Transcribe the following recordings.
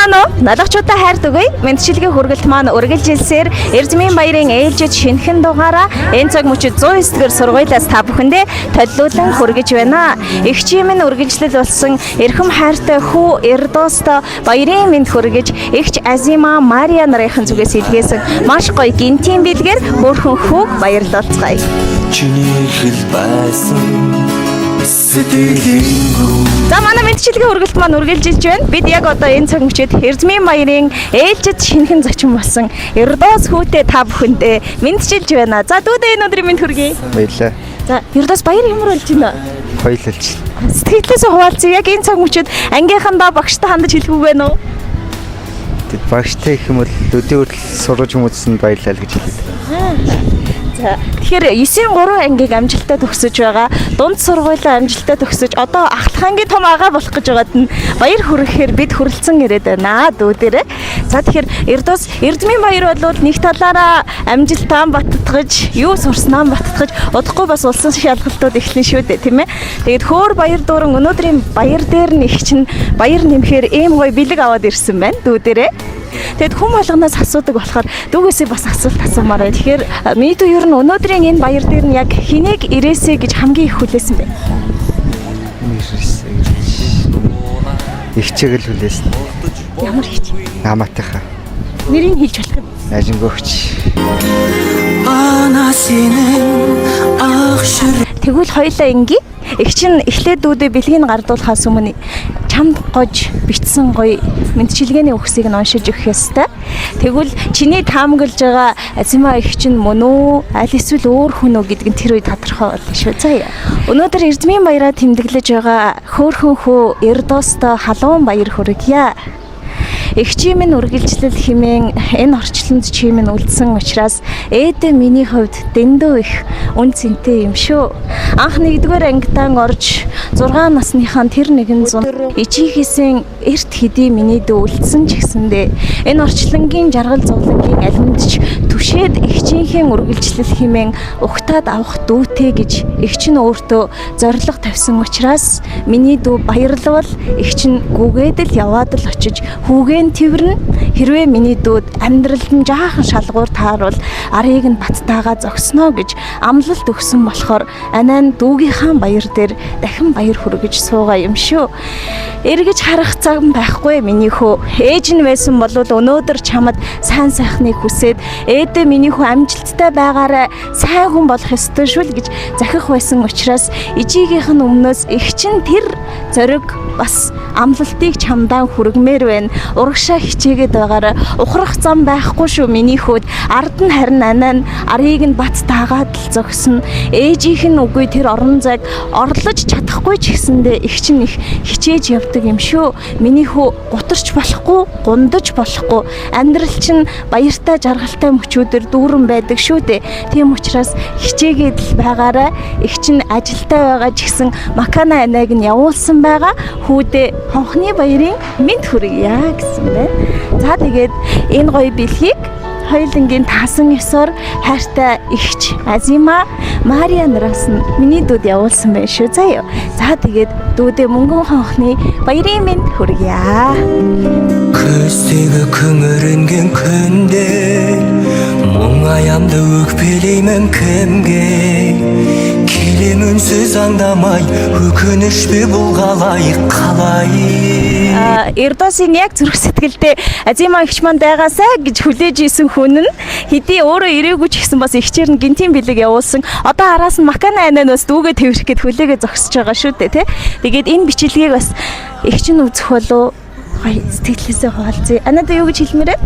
маань налгачуудаа хайртаггүй мэдчилгээ хүргэлт маань үргэлжилсээр Эрдмийн баярын ээлжид шинэхэн дугаараа энэ цаг мөчид 109-р сургуулиас та бүхэндээ төлөвлөн хүргэж байна. Эгчийн минь үргэлжлэл болсон эрхэм хайртай хүү Эрдоосто баярын мэнд хүргэж эгч Азима Мария нарын зүгээс илгээсэн маш гоё гинтийн бэлгээр хөөрхөн хүүг баярлуулцгаая. Чиний хэл байсан за манай мэдчилгээ хүргэлт маань үргэлжилж байна. Бид яг одоо энэ цаг мөчид Эрдмийн баярын ээлжид шинэхэн зочин болсон Эрдоос хүүтэй та бүхэндээ мэдчилж байна. За дүүдээ энэ өдрийн мэнд хүргэе. Баярлалаа. За Эрдоос баяр ямар болж байна? Хоёулж. Сэтгэлээсээ хуваалцъя. Яг энэ цаг мөчид ангийнхандаа багштай хандаж хэлэхгүй байна уу? Тэд багштай их юм бол өдөө хүртэл сурж хүмүүстэн баярлалаа гэж хэлээ. За тэгэхээр 9-3 ангийг амжилттай төгсөж байгаа. Дунд сургуулаа амжилттай төгсөж одоо ахлахангийн том агаа болох гэж байгаад нь баяр хүргэхээр бид хүрэлцэн ирээд байна дүүдэрэ. За тэгэхээр Эрдоос Эрдмийн баяр бол нэг талаараа амжилтаа баттгаж, юу сурснаа баттгаж, удахгүй бас улсын шалгалтууд эхлэн шүү дээ, тийм ээ. Тэгээд хөөр баяр дуран өнөөдрийн баяр дээр нь их чинь баяр нэмэхээр ийм гоё бэлэг аваад ирсэн байна дүүдэрэ. Тэгэд хүм болгоноос асуудаг болохоор дүүгээсээ бас асуулт асуумаар байна. Тэгэхээр мэдүү ер нь өнөөдрийн энэ баяр дээр нь яг хэнийг ирээсэ гэж хамгийн их хүлээсэн бэ? Ихчээгэл хүлээсэн. Ямар ихч? Намаатайхаа. Нэрийг хэлж болох юм. Ажингогч. Тэгвэл хоёлаа инги эгч нь эхлээд дүүдээ бэлгийг гардуулахаас өмнө чамд гож бичсэн гоё мэдчилгээний үгсийг нь уншиж өгөх ёстой. Тэгвэл чиний таамаглаж байгаа Азима эгч нь мөн үү? Аль эсвэл өөр хүн үү гэдг нь тэр үед тодорхой болно шүү. Заяа. Өнөөдөр Эрдмийн баяраа тэмдэглэж байгаа хөөрхөн хүү Эрдоосто халуун баяр хүргье. Эгчийн минь үргэлжлэл хэмээн энэ орчлонд чи минь үлдсэн учраас ээдэ миний хувьд дэндүү их үн цэнтэй юм шүү. Анх 1-р ангидаа орж 6 насныхаа тэр нэгэн зун ичийнхээсээ эрт хэдий миний дүү үлдсэн ч гэсэндээ энэ орчлонгийн жаргал зовлонгийн алимдч түшээд эгчийнхээ үргэлжлэл хэмээн угтаад авах дүүтэй гэж эгч нь өөртөө зориг тавьсан учраас миний дүү баярлвал эгч нь гүгээд л яваад л очиж хүүгээ тэрвэрнэ. Хэрвээ миний дүүд амьдралд нь жаахан шалгуур тааруул арыг нь баттайгаа зогсноо гэж амлалт өгсөн болохоор анаа дүүгийнхаа баяр дээр дахин баяр хүргэж суугаа юм шүү. Эргэж харах цаг байхгүй миний хөө. Ээж нь байсан бол өнөөдөр чамд сайн сайхныг хүсээд ээдээ миний хөө амжилттай байгаарай, сайн хүн болох ёстой шүү л гэж захих байсан учраас ижигийнх нь өмнөөс эгч нь тэр зориг бас амлалтыг чамдаа хүргэмээр байна. Урагшаа хичээгээд байгаараа ухрах зам байхгүй шүү миний хүүд. Ард нь харин анаа нь арыг нь бат таагаад л зогсно. Ээжийнх нь үгүй тэр орон зайг орлож чадахгүй ч гэсэндээ эгч нь их хичээж явдаг юм шүү. Миний хүү гутарч болохгүй, гундаж болохгүй. Амьдрал чинь баяртай жаргалтай мөчүүдээр дүүрэн байдаг шүү дээ. Тийм учраас хичээгээд л байгаараа. Эгч нь ажилтай байгаа ч гэсэн макана анааг нь явуулсан байгаа. Хүүдээ хонхны баярын мэд хүргье гэсэн байна. За тэгээд энэ гоё бэлгийг хоёулангийн таасан ёсоор хайртай эгч Азима Мария нараас нь миний дүүд явуулсан байна шүү заяа. За тэгээд дүүдээ мөнгөн хонхны баярын мэд хүргье. Көстегі күңірінген күнде мұң аямды өкпелеймін кімге келем үнсіз аңдамай өкінішпе бұл қалай Эрдоосын яг зүрх сэтгэлдээ Азима эгч маань байгаасаа гэж хүлээж исэн хүн нь хэдий өөрөө ирээгүй ч гэсэн бас эгчээр нь гинтийн бэлэг явуулсан. Одоо араас нь макана ананаас дүүгээ тэрвэрх гэд хүлээгээ зогсож байгаа шүү дээ тий. Тэгээд энэ бичлэгийг бас эгч нь үзэх болов гоё сэтгэлээсээ хуваалцъя. Анадаа юу гэж хэлмээрээ?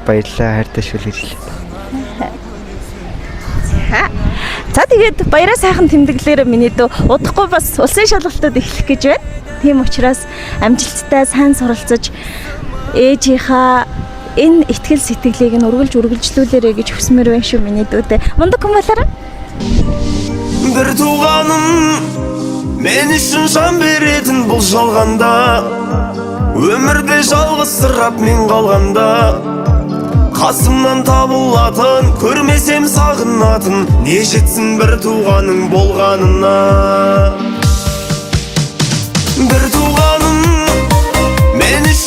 Баярлалаа хайртай шүү гэж хэлээ. За тэгээд баяраа сайхан тэмдэглээрээ миний дөө удахгүй бас улсын шалгалтууд эхлэх гэж байна. Тийм учраас амжилттай сайн суралцаж ээжийнхаа энэ ихтгэл сэтгэлийг нь үргэлжлүүлээрэй гэж хүсмээр байна шүү миний дүүдээ. Мундаг хүн болоорой. Бір туғаным мен үшін жан беретін бұл жалғанда өмірде жалғызсырап мен қалғанда қасымнан табылатын көрмесем сағынатын не жетсін бір туғаның болғанына бір туғаным мен үшін